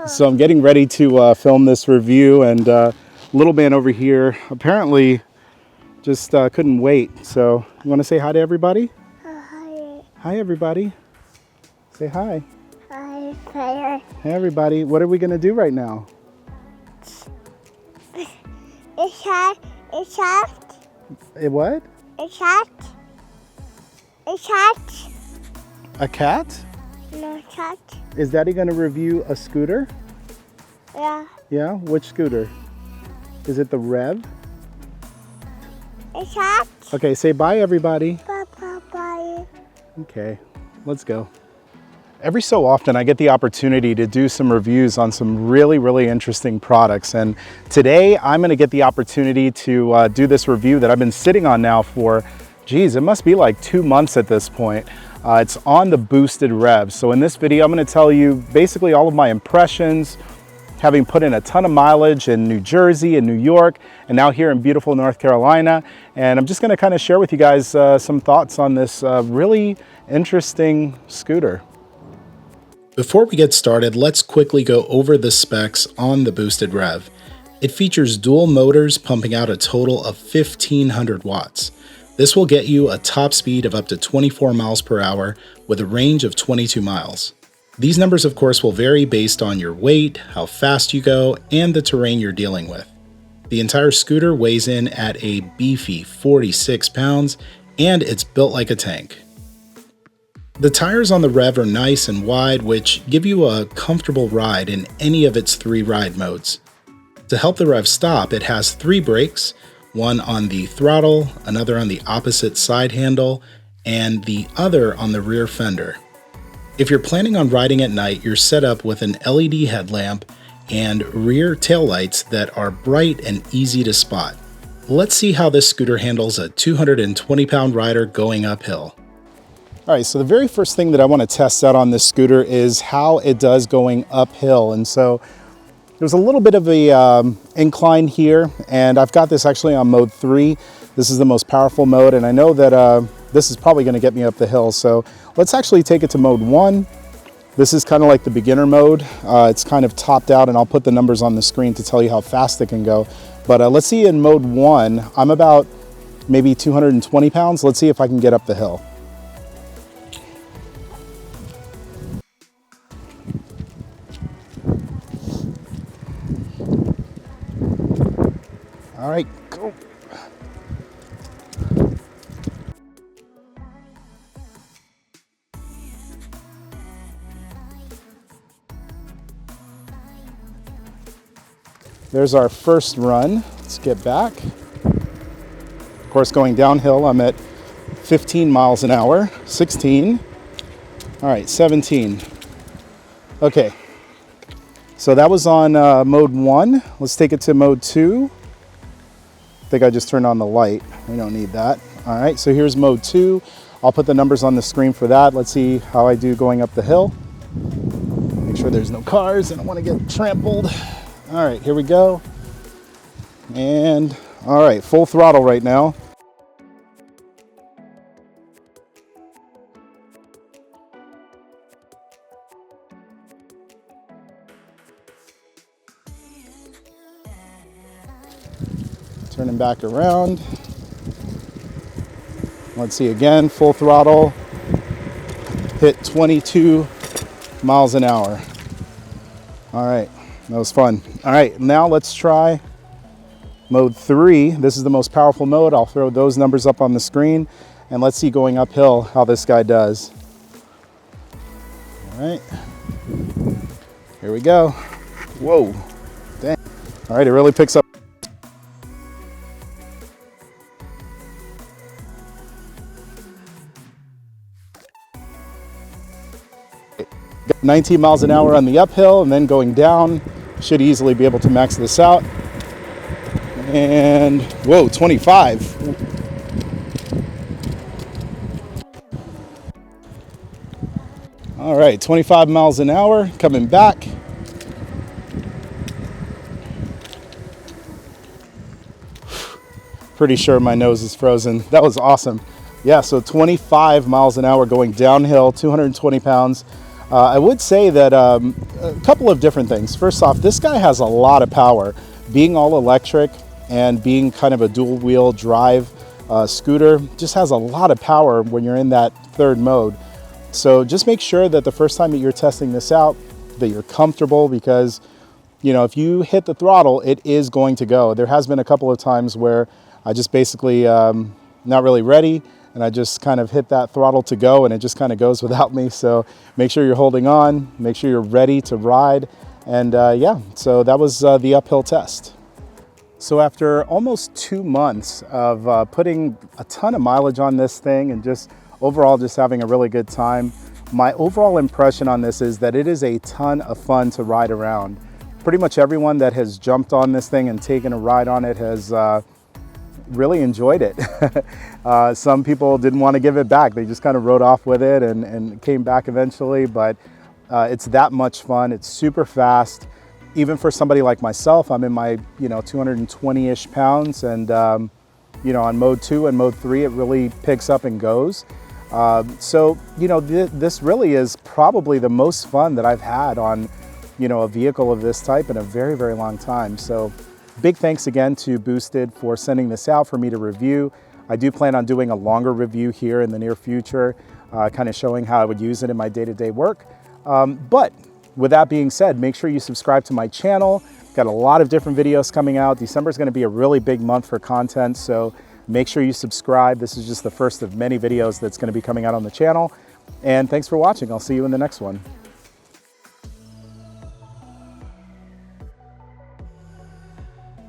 So I'm getting ready to film this review, and little man over here apparently just couldn't wait. So you want to say hi to everybody? Hi. Hi everybody. Say hi. Hi. Hi. Hey everybody. What are we going to do right now? It's hot. It's hot. What? It's hot. It's hot. A cat? No, it's hot. Is Daddy going to review a scooter? Yeah. Yeah? Which scooter? Is it the Rev? It's hot. Okay, say bye everybody. Bye. Bye. Bye. Okay, let's go. Every so often I get the opportunity to do some reviews on some really interesting products, and today I'm going to get the opportunity to do this review that I've been sitting on now for, geez, it must be like 2 months at this point. It's on the Boosted Rev. So in this video I'm going to tell you basically all of my impressions, having put in a ton of mileage in New Jersey and New York, and now here in beautiful North Carolina. And I'm just going to kind of share with you guys some thoughts on this really interesting scooter. Before we get started, let's quickly go over the specs on the Boosted Rev. It features dual motors pumping out a total of 1500 watts. This will get you a top speed of up to 24 miles per hour with a range of 22 miles. These numbers of course will vary based on your weight, how fast you go, and the terrain you're dealing with. The entire scooter weighs in at a beefy 46 pounds, and it's built like a tank. The tires on the Rev are nice and wide, which give you a comfortable ride in any of its 3 ride modes. To help the Rev stop, it has 3 brakes, one on the throttle, another on the opposite side handle, and the other on the rear fender. If you're planning on riding at night, you're set up with an LED headlamp and rear taillights that are bright and easy to spot. Let's see how this scooter handles a 220-pound rider going uphill. All right, so the very first thing that I want to test out on this scooter is how it does going uphill. And so there's a little bit of a incline here, and I've got this actually on mode 3. This is the most powerful mode, and I know that this is probably going to get me up the hill. So let's actually take it to mode 1. This is kind of like the beginner mode. It's kind of topped out, and I'll put the numbers on the screen to tell you how fast it can go. But let's see, in mode 1, I'm about maybe 220 pounds. Let's see if I can get up the hill. All right, go. There's our first run. Let's get back. Of course, going downhill, I'm at 15 miles an hour, 16. All right, 17. Okay, so that was on mode 1. Let's take it to mode 2. I think I just turned on the light. We don't need that. All right, so here's mode 2. I'll put the numbers on the screen for that. Let's see how I do going up the hill. Make sure there's no cars. I don't want to get trampled. All right, here we go. And all right, full throttle right now. Turning back around. Let's see again, full throttle. Hit 22 miles an hour. All right, that was fun. All right, now let's try mode 3. This is the most powerful mode. I'll throw those numbers up on the screen, and let's see going uphill how this guy does. All right, here we go. Whoa, dang. All right, it really picks up. 19 miles an hour on the uphill, and then going down, should easily be able to max this out. And whoa, 25. All right, 25 miles an hour, coming back. Pretty sure my nose is frozen. That was awesome. Yeah, so 25 miles an hour going downhill, 220 pounds. I would say that a couple of different things. First off, this guy has a lot of power. Being all electric and being kind of a dual wheel drive scooter just has a lot of power when you're in that third mode. So just make sure that the first time that you're testing this out, that you're comfortable, because if you hit the throttle, it is going to go. There has been a couple of times where I just basically not really ready, and I just kind of hit that throttle to go, and it just kind of goes without me. So make sure you're holding on, make sure you're ready to ride. And yeah, so that was the uphill test. So after almost 2 months of putting a ton of mileage on this thing and just overall just having a really good time, my overall impression on this is that it is a ton of fun to ride around. Pretty much everyone that has jumped on this thing and taken a ride on it has really enjoyed it. Some people didn't want to give it back. They just kind of rode off with it and came back eventually, but it's that much fun. It's super fast. Even for somebody like myself, I'm in my 220-ish pounds, and on mode 2 and mode 3, it really picks up and goes. So this really is probably the most fun that I've had on a vehicle of this type in a very, very long time. So big thanks again to Boosted for sending this out for me to review. I do plan on doing a longer review here in the near future, kind of showing how I would use it in my day-to-day work. But with that being said, make sure you subscribe to my channel. Got a lot of different videos coming out. December is going to be a really big month for content, so make sure you subscribe. This is just the first of many videos that's going to be coming out on the channel. And thanks for watching. I'll see you in the next one.